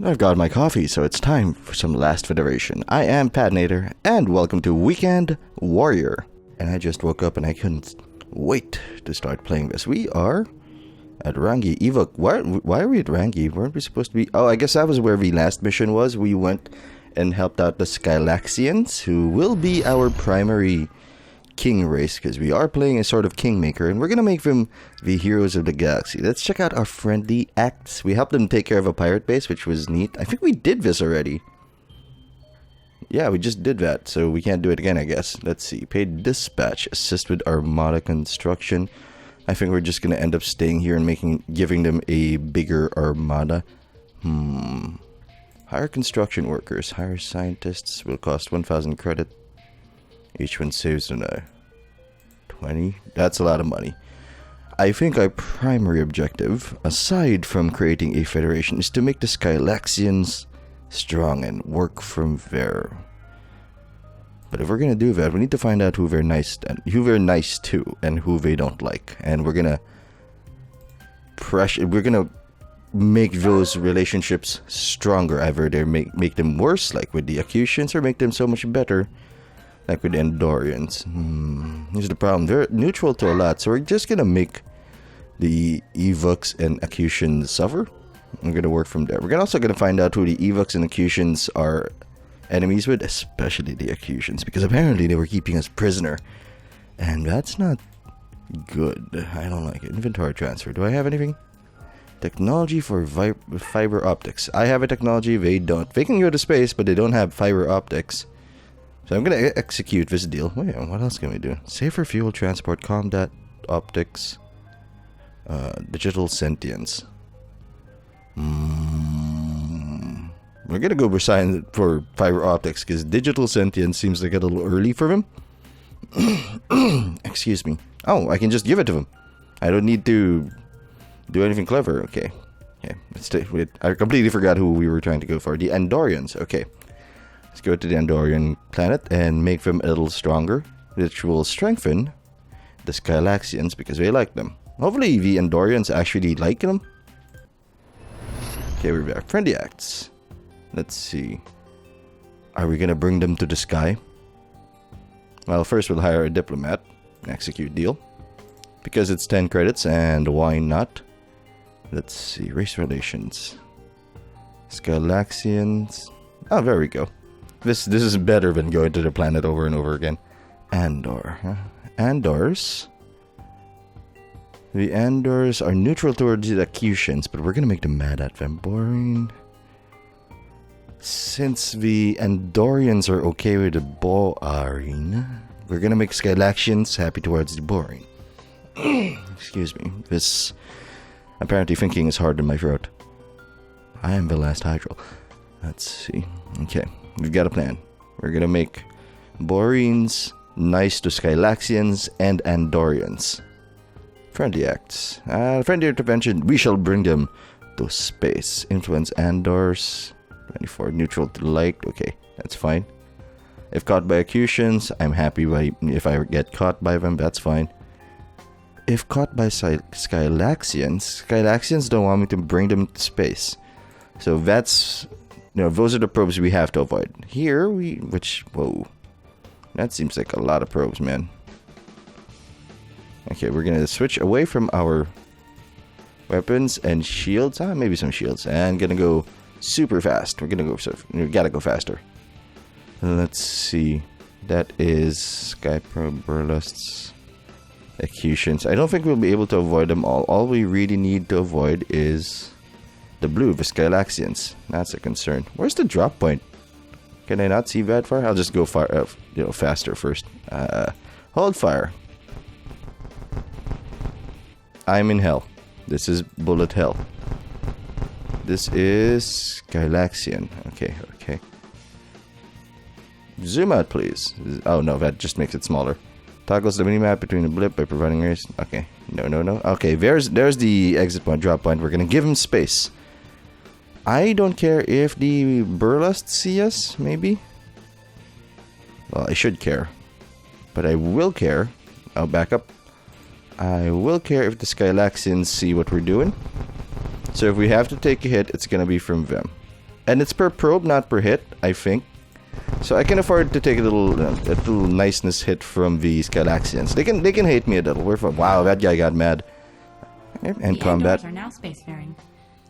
I've got my coffee, so it's time for some Last Federation. I am Padnator, and welcome to Weekend Warrior. And I just woke up and I couldn't wait to start playing this. We are at Rangi Evoc. Why are we at Rangi? Weren't we supposed to be... Oh, I guess that was where the last mission was. We went and helped out the Skylaxians, who will be our primary king race, because we are playing a sort of Kingmaker, and we're going to make them the heroes of the galaxy. Let's check out our friendly acts. We helped them take care of a pirate base, which was neat. I think we did this already. Yeah, we just did that, so we can't do it again, I guess. Let's see. Paid dispatch. Assist with armada construction. I think we're just going to end up staying here and giving them a bigger armada. Hire construction workers. Hire scientists. Will cost 1,000 credit. Each one saves 20. That's a lot of money. I think our primary objective, aside from creating a federation, is to make the Skylaxians strong and work from there. But if we're gonna do that, we need to find out who they're nice to and who they don't like. And we're gonna make those relationships stronger. Either they make them worse, like with the Acutians, or make them so much better, like with the Andorians. Here's the problem. They're neutral to a lot, so we're just gonna make the Evocs and Acutians suffer. We're gonna work from there. We're also gonna find out who the Evocs and Acutians are enemies with, especially the Acutians, because apparently they were keeping us prisoner. And that's not good. I don't like it. Inventory transfer. Do I have anything? Technology for fiber optics. I have a technology, they don't. They can go to space, but they don't have fiber optics. So I'm going to execute this deal. Wait, what else can we do? Safer fuel transport, combat optics, digital sentience. We're going to go for fiber optics because digital sentience seems like a little early for him. Excuse me. Oh, I can just give it to him. I don't need to do anything clever. Okay. Yeah, let's stay with it. I completely forgot who we were trying to go for. The Andorians. Okay. Let's go to the Andorian planet and make them a little stronger, which will strengthen the Skylaxians because they like them. Hopefully the Andorians actually like them. Okay, we're back. Friendly acts. Let's see. Are we going to bring them to the sky? Well, first we'll hire a diplomat. Execute deal. Because it's 10 credits, and why not? Let's see. Race relations. Skylaxians. Oh, there we go. This is better than going to the planet over and over again. Andor. Andors. The Andors are neutral towards the Acutians, but we're going to make them mad at them. Boring. Since the Andorians are okay with the Boring, we're going to make Skylaxians happy towards the Boring. Excuse me. This apparently thinking is hard in my throat. I am the last Hydral. Let's see. Okay. We've got a plan. We're gonna make Borines nice to Skylaxians and Andorians. Friendly acts. Friendly intervention. We shall bring them to space. Influence Andors. 24. Neutral to like. Okay, that's fine. If caught by Acutians, I'm happy if I get caught by them, that's fine. If caught by Skylaxians don't want me to bring them to space. So that's... those are the probes we have to avoid. Here, whoa. That seems like a lot of probes, man. Okay, we're gonna switch away from our weapons and shields. Maybe some shields. And gonna go super fast. We gotta go faster. Let's see. That is Sky Probe, Burlests, Acutians. I don't think we'll be able to avoid them all. All we really need to avoid is the blue, the Skylaxians. That's a concern. Where's the drop point? Can I not see that far? I'll just go faster first. Hold fire. I'm in hell. This is bullet hell. This is Skylaxian. Okay. Zoom out, please. Oh no, that just makes it smaller. Toggles the minimap between the blip by providing race. Okay. No. Okay, there's the exit point, drop point. We're gonna give him space. I don't care if the Burlests see us, maybe? Well, I should care. But I will care. I'll back up. I will care if the Skylaxians see what we're doing. So if we have to take a hit, it's gonna be from them. And it's per probe, not per hit, I think. So I can afford to take a little niceness hit from these Galaxians. They can hate me a little. Wow, that guy got mad. And combat. The Endors are now spacefaring.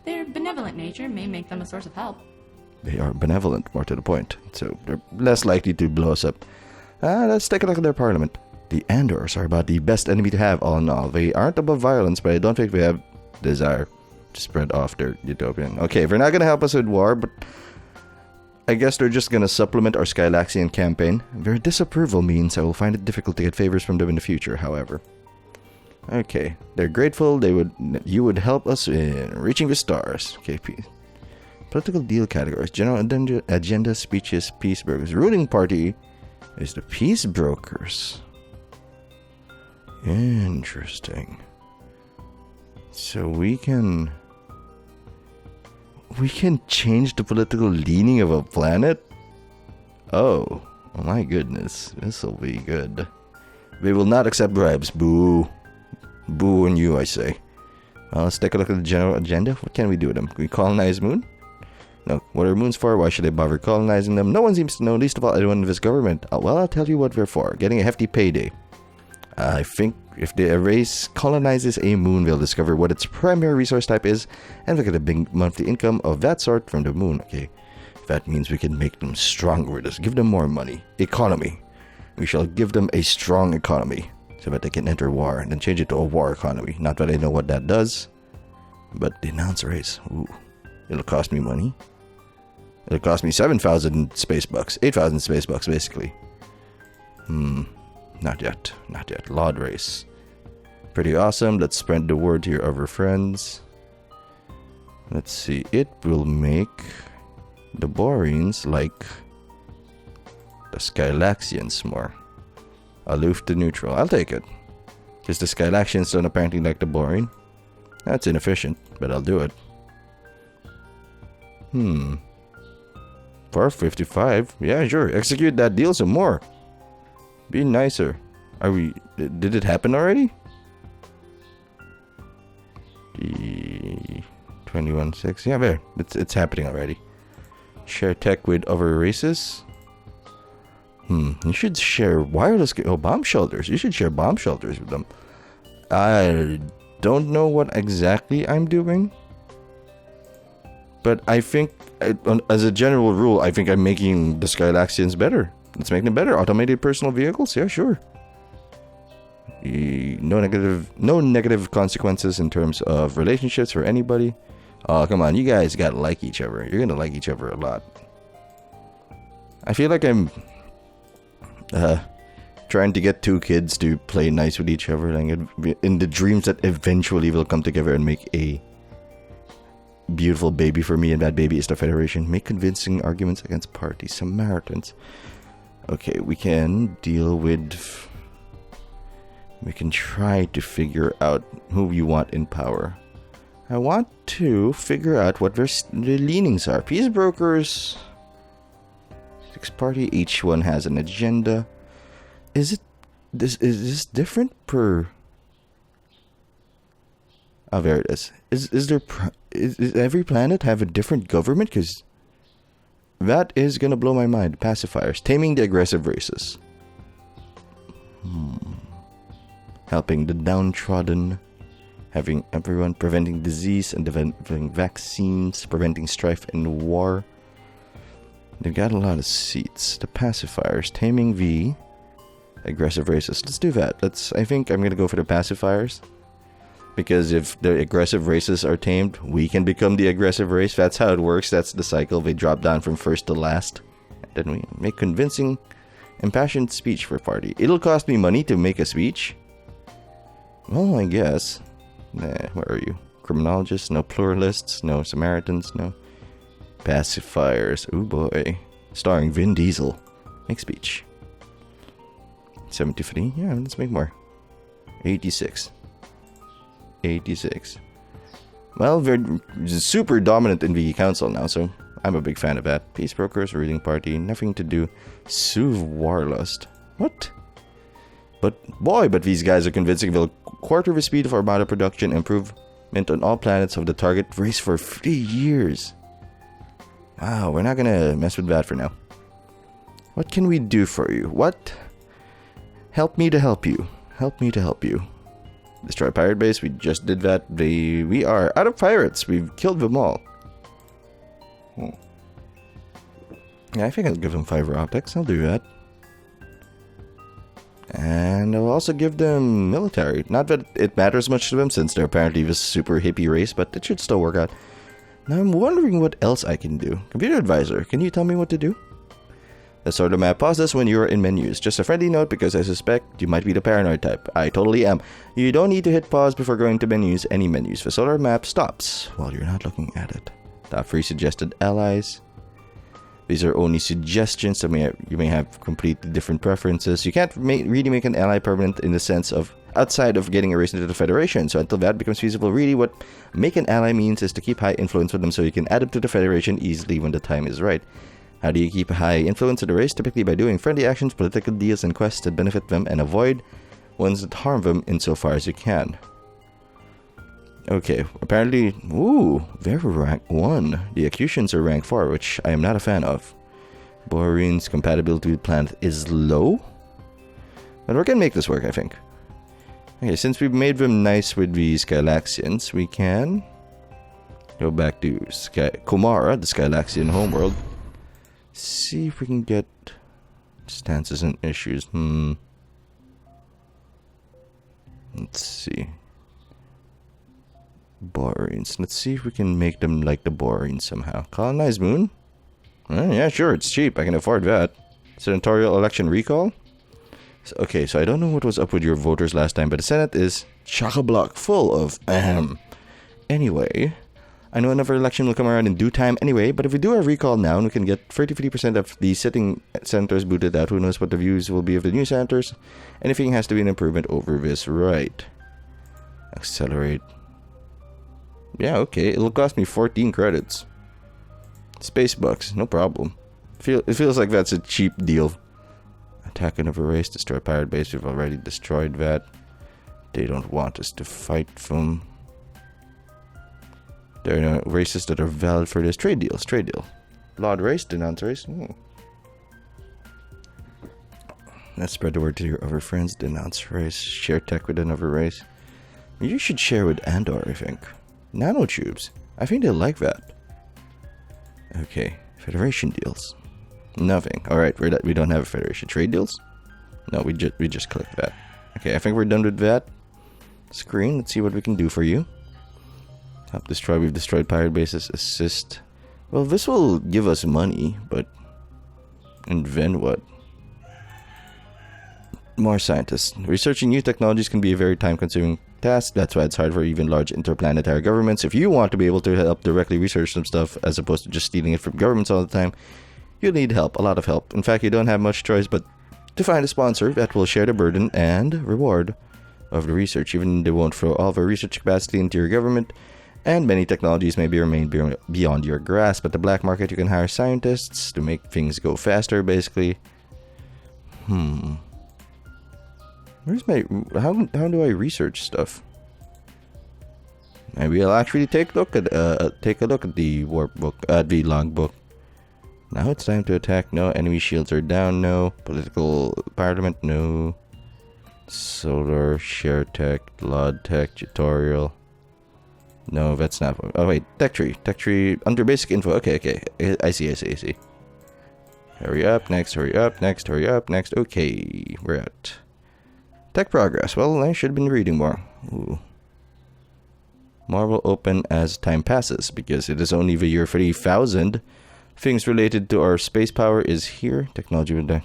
Their benevolent nature may make them a source of help. They are benevolent, more to the point. So they're less likely to blow us up. Let's take a look at their parliament. The Endors are about the best enemy to have, all in all. They aren't above violence, but I don't think they have desire to spread off their utopian. Okay, they're not going to help us with war, but I guess they're just going to supplement our Skylaxian campaign. Their disapproval means I will find it difficult to get favors from them in the future, however. Okay, they're grateful you would help us in reaching the stars. Okay, political deal categories. General agenda, speeches, peace brokers. Ruling party is the peace brokers. Interesting. So we can change the political leaning of a planet? Oh my goodness. This will be good. They will not accept bribes. Boo. Boo on you, I say. Well, let's take a look at the general agenda. What can we do with them? Can we colonize Moon? No. What are moons for? Why should I bother colonizing them? No one seems to know, least of all anyone in this government. Well, I'll tell you what they're for. Getting a hefty payday. I think if the race colonizes a moon, they'll discover what its primary resource type is, and they'll get a big monthly income of that sort from the moon. Okay, that means we can make them stronger. Just give them more money. Economy. We shall give them a strong economy, so that they can enter war, and then change it to a war economy. Not that I know what that does, but denounce race. Ooh, it'll cost me money. It'll cost me 7,000 space bucks. 8,000 space bucks, basically. Not yet. Not yet. Laud race. Pretty awesome. Let's spread the word to your other friends. Let's see. It will make the Boreans like the Skylaxians more. Aloof to neutral. I'll take it. Because the Skylaxians don't apparently like the Borean. That's inefficient, but I'll do it. 455. Yeah, sure. Execute that deal some more. Be nicer. Did it happen already? 21.6. Yeah, there. It's happening already. Share tech with other races. You should share wireless bomb shelters. You should share bomb shelters with them. I don't know what exactly I'm doing, but I think, as a general rule, I think I'm making the Skylaxians better. Let's make them better. Automated personal vehicles? Yeah, sure. No negative consequences in terms of relationships for anybody. Oh, come on. You guys gotta like each other. You're gonna like each other a lot. I feel like I'm trying to get two kids to play nice with each other, like in the dreams that eventually will come together and make a beautiful baby for me, and that baby is the Federation. Make convincing arguments against party Samaritans. Okay, we can deal with... We can try to figure out who you want in power. I want to figure out what their leanings are. Peace brokers... 6 party, each one has an agenda. Is this different per... Oh, there it is. Is every planet have a different government? Because that is gonna blow my mind. Pacifiers. Taming the aggressive races. Helping the downtrodden. Having everyone. Preventing disease and developing vaccines. Preventing strife and war. They've got a lot of seats. The pacifiers. Taming the aggressive races. Let's do that. I think I'm gonna go for the pacifiers. Because if the aggressive races are tamed, we can become the aggressive race. That's how it works. That's the cycle. They drop down from first to last. Then we make convincing, impassioned speech for party. It'll cost me money to make a speech. Well, I guess. Nah, where are you? Criminologists, no pluralists, no Samaritans, no pacifiers. Oh boy. Starring Vin Diesel. Make speech. 73. Yeah, let's make more. 86. 86. Well, they're super dominant in the council now, so I'm a big fan of that. Peace brokers, ruling party, nothing to do. Soothe warlust. What? But these guys are convincing they'll quarter the speed of armada production, improvement on all planets of the target race for 3 years. Wow, we're not gonna mess with that for now. What can we do for you? What? Help me to help you. Help me to help you. Destroy pirate base. We just did that. We are out of pirates. We've killed them all. Yeah, I think I'll give them fiber optics. I'll do that. And I'll also give them military. Not that it matters much to them since they're apparently this super hippie race, but it should still work out. Now I'm wondering what else I can do. Computer advisor, can you tell me what to do? The sort of map pauses when you're in menus. Just a friendly note because I suspect you might be the paranoid type. I totally am. You don't need to hit pause before going to menus. Any menus. The solar map stops while you're not looking at it. Top 3 suggested allies. These are only suggestions, so you may have completely different preferences. You can't really make an ally permanent in the sense of outside of getting erased into the Federation. So until that becomes feasible, really what make an ally means is to keep high influence with them so you can add them to the Federation easily when the time is right. How do you keep a high influence in the race? Typically by doing friendly actions, political deals, and quests that benefit them, and avoid ones that harm them insofar as you can. Okay, apparently, ooh, they're rank 1. The Accusants are rank 4, which I am not a fan of. Borean's compatibility with planet is low. But we can make this work, I think. Okay, since we've made them nice with the Skylaxians, we can go back to Kumara, the Skylaxian homeworld. See if we can get stances and issues. Let's see. Boreans. Let's see if we can make them like the Boreans somehow. Colonize Moon? Yeah, sure, it's cheap. I can afford that. Senatorial election recall? Okay, so I don't know what was up with your voters last time, but the Senate is chock-a-block full of Anyway, I know another election will come around in due time anyway, but if we do a recall now and we can get 30-50% of the sitting senators booted out, who knows what the views will be of the new senators? Anything has to be an improvement over this, right? Accelerate. Yeah, okay, it'll cost me 14 credits. Space bucks, no problem. It feels like that's a cheap deal. Attack another race, destroy pirate base. We've already destroyed that. They don't want us to fight them. There are no races that are valid for this. Trade deals, trade deal. Laud race, denounce race. Let's spread the word to your other friends. Denounce race. Share tech with another race. You should share with Andor, I think. Nanotubes. I think they'll like that. Okay. Federation deals. Nothing. Alright, we don't have a Federation. Trade deals? No, we just clicked that. Okay, I think we're done with that. Screen, let's see what we can do for you. Top destroy, we've destroyed pirate bases. Assist. Well, this will give us money, but... And then what? More scientists. Researching new technologies can be a very time-consuming task. That's why it's hard for even large interplanetary governments. If you want to be able to help directly research some stuff, as opposed to just stealing it from governments all the time, you'll need help, a lot of help. In fact, you don't have much choice but to find a sponsor that will share the burden and reward of the research. Even they won't throw all the research capacity into your government, and many technologies may remain beyond your grasp. At the black market, you can hire scientists to make things go faster, basically. Where's my... How do I research stuff? Maybe I'll actually take a look at the warp book, the logbook. Now it's time to attack. No. Enemy shields are down. No. Political parliament. No. Solar, share tech, LOD tech, tutorial. No, that's not... Oh wait, tech tree. Tech tree under basic info. Okay. I see. Hurry up, next, hurry up, next, hurry up, next. Okay, we're at tech progress. Well, I should have been reading more. Ooh. More will open as time passes, because it is only the year 3000. Things related to our space power is here. Technology will die.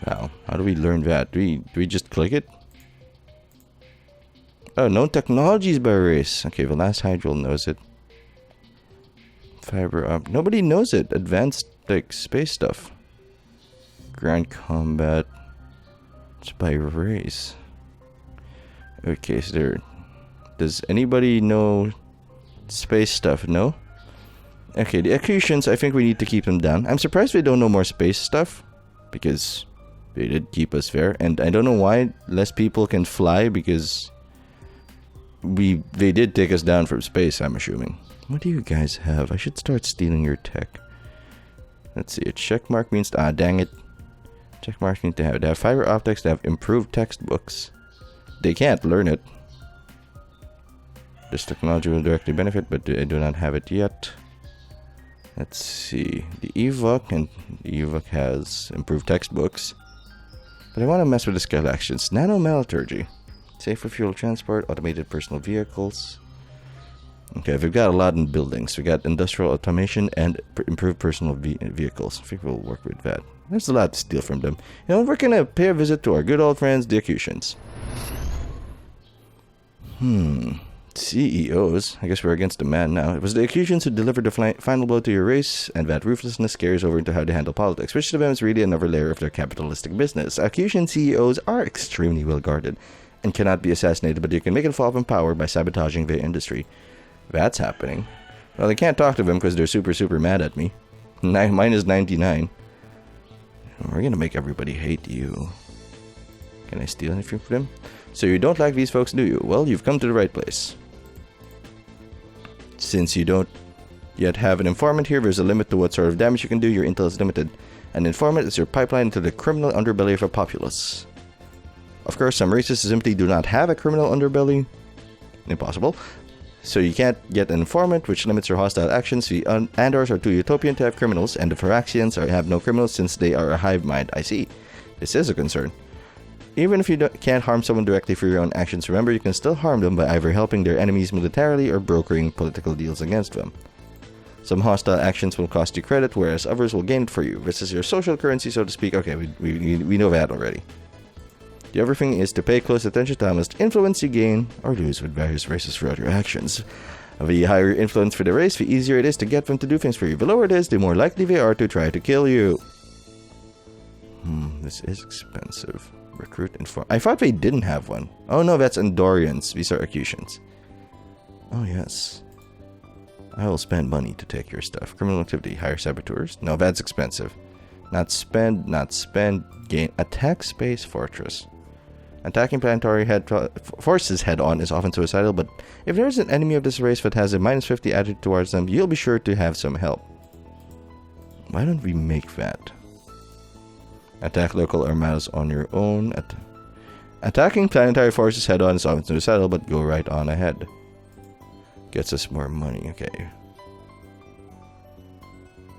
Wow, how do we learn that? Do we just click it? Oh, known technologies by race. Okay, the last Hydral knows it. Fiber up. Nobody knows it. Advanced, like, space stuff. Ground combat. It's by race. Okay, so there... Does anybody know space stuff? No? Okay, the Accusants, I think we need to keep them down. I'm surprised they don't know more space stuff, because they did keep us fair. And I don't know why less people can fly, because They did take us down from space, I'm assuming. What do you guys have? I should start stealing your tech. Let's see. A check mark means... Ah, dang it. Check marks need to have... They have fiber optics. They have improved textbooks. They can't learn it. This technology will directly benefit, but I do not have it yet. Let's see. The Evoc has improved textbooks. But I want to mess with the skill actions. Nanometallurgy. Safer fuel transport, automated personal vehicles. Okay, we've got a lot in buildings. We got industrial automation and improved personal vehicles. I think we'll work with that. There's a lot to steal from them. You know, we're gonna pay a visit to our good old friends, the Acutians. CEOs. I guess we're against the man now. It was the Acutians who delivered the final blow to your race, and that ruthlessness carries over into how they handle politics, which to them is really another layer of their capitalistic business. Acutian CEOs are extremely well guarded and cannot be assassinated, but you can make it fall from power by sabotaging their industry. That's happening. Well, they can't talk to them because they're super mad at me. Mine is 99. We're gonna make everybody hate you. Can I steal anything from them? So you don't like these folks, do you? Well, you've come to the right place. Since you don't yet have an informant here, there's a limit to what sort of damage you can do. Your intel is limited. An informant is your pipeline into the criminal underbelly of a populace. Of course, some races simply do not have a criminal underbelly. Impossible. So you can't get an informant, which limits your hostile actions. The Andors are too utopian to have criminals, and the Phyraxians have no criminals since they are a hive mind. I see. This is a concern. Even if you can't harm someone directly for your own actions, remember you can still harm them by either helping their enemies militarily or brokering political deals against them. Some hostile actions will cost you credit, whereas others will gain it for you. This is your social currency, so to speak. Okay, we know that already. The other thing is to pay close attention to how much influence you gain or lose with various races throughout your actions. The higher influence for the race, the easier it is to get them to do things for you. The lower it is, the more likely they are to try to kill you. This is expensive. Recruit inform. I thought they didn't have one. Oh no, that's Andorians. These are Acutians. Oh yes. I will spend money to take your stuff. Criminal activity. Hire saboteurs. No, that's expensive. Not spend. Gain. Attack space fortress. Attacking planetary forces head-on is often suicidal, but if there is an enemy of this race that has a -50 attitude towards them, you'll be sure to have some help. Why don't we make that? Attack local armadas on your own. Attacking planetary forces head-on is often suicidal, but go right on ahead. Gets us more money, okay.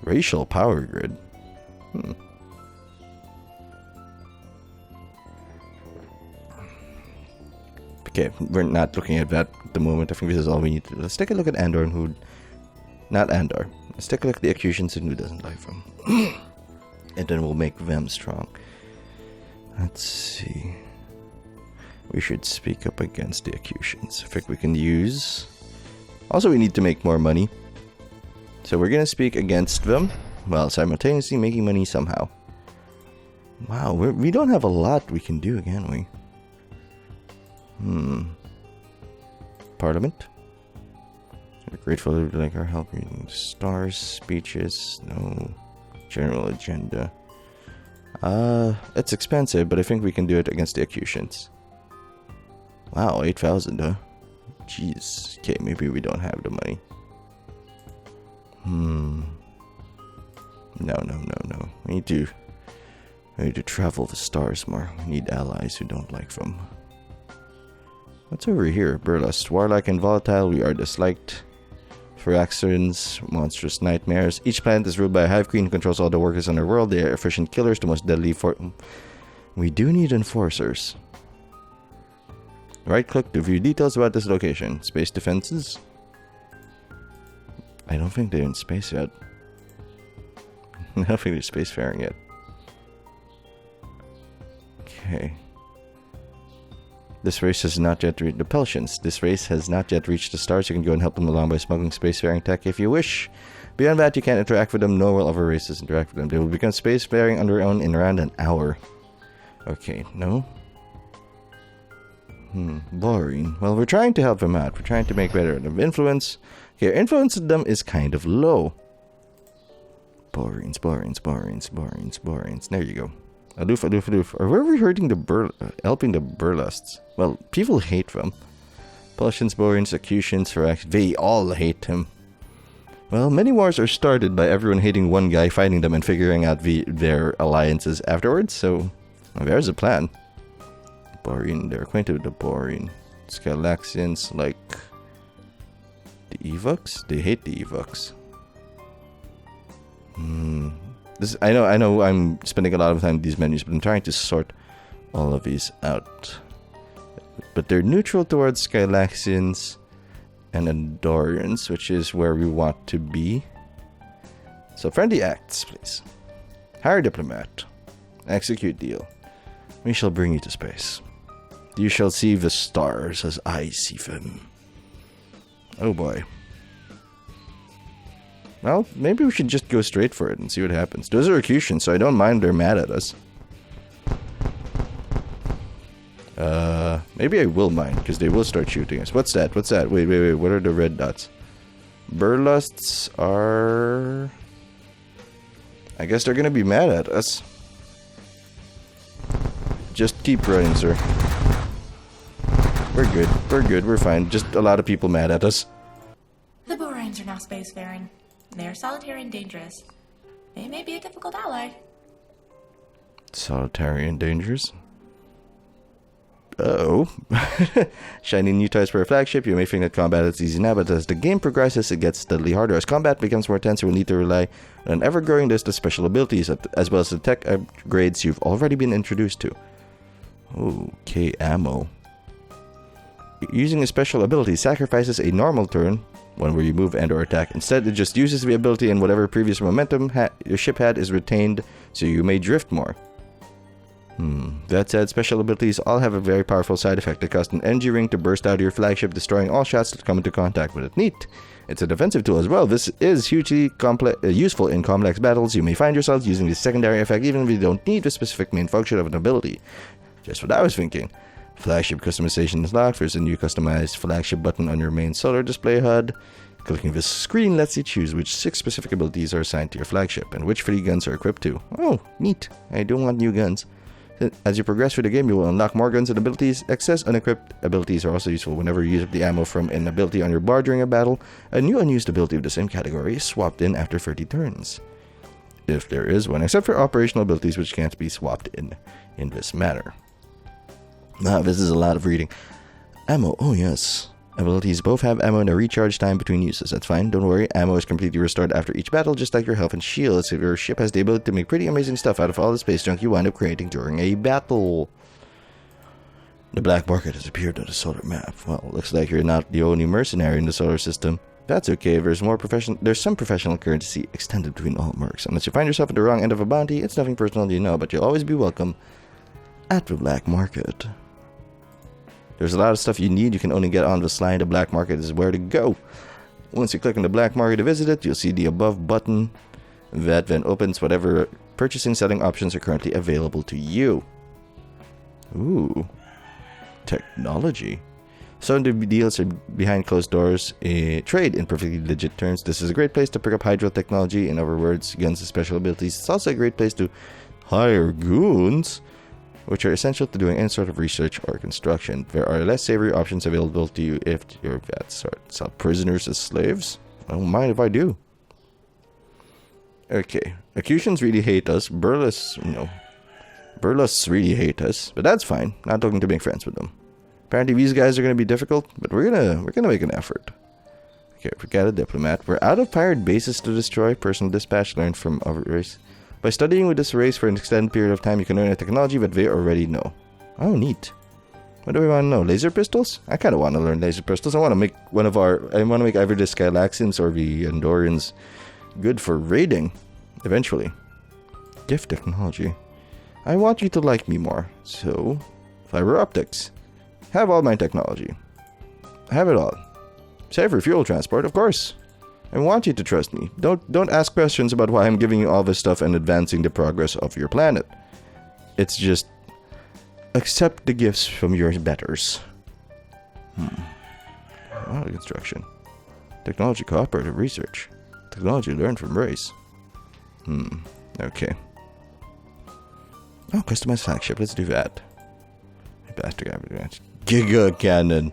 Racial power grid. Okay, we're not looking at that at the moment. I think this is all we need to do. Let's take a look at Andor and who... Not Andor. Let's take a look at the Acutians and who doesn't like them. And then we'll make them strong. Let's see. We should speak up against the Acutians. I think we can use... Also, we need to make more money. So we're gonna speak against them, while simultaneously making money somehow. Wow, we don't have a lot we can do, can we? Parliament? We're grateful to like our help reading stars, speeches, no general agenda. It's expensive, but I think we can do it against the Acutians. Wow, 8,000, huh? Jeez. Okay, maybe we don't have the money. No. We need to travel the stars more. We need allies who don't like them. What's over here? Burlesque. Warlike and volatile, we are disliked. Phyraxians, monstrous nightmares. Each planet is ruled by a hive queen who controls all the workers on her world. They are efficient killers, the most deadly We do need enforcers. Right click to view details about this location. Space defenses. I don't think they're in space yet. I don't think they're spacefaring yet. Okay. This race has not yet reached the Peltians. This race has not yet reached the stars. You can go and help them along by smuggling spacefaring tech if you wish. Beyond that, you can't interact with them, nor will other races interact with them. They will become spacefaring on their own in around an hour. Okay, no? Boring. Well, we're trying to help them out. We're trying to make better of influence. Okay, influence of them is kind of low. Borings. There you go. Aloof. Or where are we hurting helping the burlests? Well, people hate them. Pulsions, Boreans, Executions, they all hate him. Well, many wars are started by everyone hating one guy, fighting them, and figuring out their alliances afterwards, so there's a plan. Borean, they're acquainted with the Borean. Scalaxians, like the Evox? They hate the Evox. I know I'm spending a lot of time with these menus, but I'm trying to sort all of these out. But they're neutral towards Skylaxians and Andorians, which is where we want to be. So friendly acts, please. Hire diplomat. Execute deal. We shall bring you to space. You shall see the stars as I see them. Oh boy. Well, maybe we should just go straight for it and see what happens. Those are executions, so I don't mind they're mad at us. Maybe I will mind, because they will start shooting us. What's that? What's that? Wait. What are the red dots? Burlusts are... I guess they're gonna be mad at us. Just keep running, sir. We're good. We're good. We're fine. Just a lot of people mad at us. The Boreans are now spacefaring. They are solitary and dangerous. They may be a difficult ally. Solitary and dangerous? Uh-oh. Shiny new toys for a flagship. You may think that combat is easy now, but as the game progresses, it gets steadily harder. As combat becomes more tense, you will need to rely on an ever-growing list of special abilities, as well as the tech upgrades you've already been introduced to. Okay, ammo. Using a special ability sacrifices a normal turn, one where you move and or attack. Instead, it just uses the ability, and whatever previous momentum your ship had is retained, so you may drift more. That said, special abilities all have a very powerful side effect. They cause an energy ring to burst out of your flagship, destroying all shots that come into contact with it. Neat! It's a defensive tool as well. This is hugely useful in complex battles. You may find yourself using this secondary effect even if you don't need the specific main function of an ability. Just what I was thinking. Flagship customization is locked. There's a new customized flagship button on your main solar display HUD. Clicking this screen lets you choose which 6 specific abilities are assigned to your flagship and which 3 guns are equipped to. Oh, neat. I don't want new guns. As you progress through the game, you will unlock more guns and abilities. Excess unequipped abilities are also useful. Whenever you use up the ammo from an ability on your bar during a battle, a new unused ability of the same category is swapped in after 30 turns. If there is one, except for operational abilities which can't be swapped in this manner. Now, this is a lot of reading. Ammo, oh yes. Abilities both have ammo and a recharge time between uses. That's fine, don't worry. Ammo is completely restored after each battle, just like your health and shields. Your ship has the ability to make pretty amazing stuff out of all the space junk you wind up creating during a battle. The black market has appeared on the solar map. Well, looks like you're not the only mercenary in the solar system. That's okay, there's some professional currency extended between all mercs. Unless you find yourself at the wrong end of a bounty, it's nothing personal, you know, but you'll always be welcome at the black market. There's a lot of stuff you need. You can only get on the slide. The black market is where to go. Once you click on the black market to visit it, you'll see the above button. That then opens whatever purchasing selling options are currently available to you. Ooh. Technology. Some of the deals are behind closed doors. Trade in perfectly legit terms. This is a great place to pick up Hydral technology. In other words, guns and special abilities. It's also a great place to hire goons, which are essential to doing any sort of research or construction. There are less savory options available to you if you're of that sort. Sell prisoners as slaves? I don't mind if I do. Okay. Accustions really hate us. Burlusts really hate us. But that's fine. Not looking to make friends with them. Apparently these guys are going to be difficult, but we're gonna make an effort. Okay, we got a diplomat. We're out of pirate bases to destroy. Personal dispatch learned from other race. By studying with this race for an extended period of time, you can learn a technology that they already know. Oh, neat. What do we want to know? Laser pistols? I kind of want to learn laser pistols. I want to make either the Skylaxians or the Andorians good for raiding, eventually. Gift technology. I want you to like me more. So, fiber optics. Have all my technology. Have it all. Save for fuel transport, of course. I want you to trust me. Don't ask questions about why I'm giving you all this stuff and advancing the progress of your planet. It's just accept the gifts from your betters. Model construction. Technology cooperative research. Technology learned from race. Okay. Oh, customized flagship. Let's do that. Giga cannon.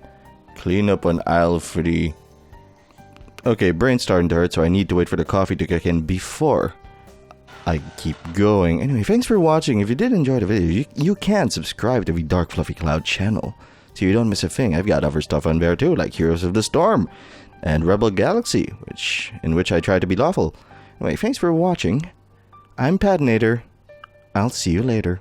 Clean up on aisle 3. Okay, brain's starting to hurt, so I need to wait for the coffee to kick in before I keep going. Anyway, thanks for watching. If you did enjoy the video, you can subscribe to the Dark Fluffy Cloud channel so you don't miss a thing. I've got other stuff on there too, like Heroes of the Storm and Rebel Galaxy, in which I try to be lawful. Anyway, thanks for watching. I'm Padnator. I'll see you later.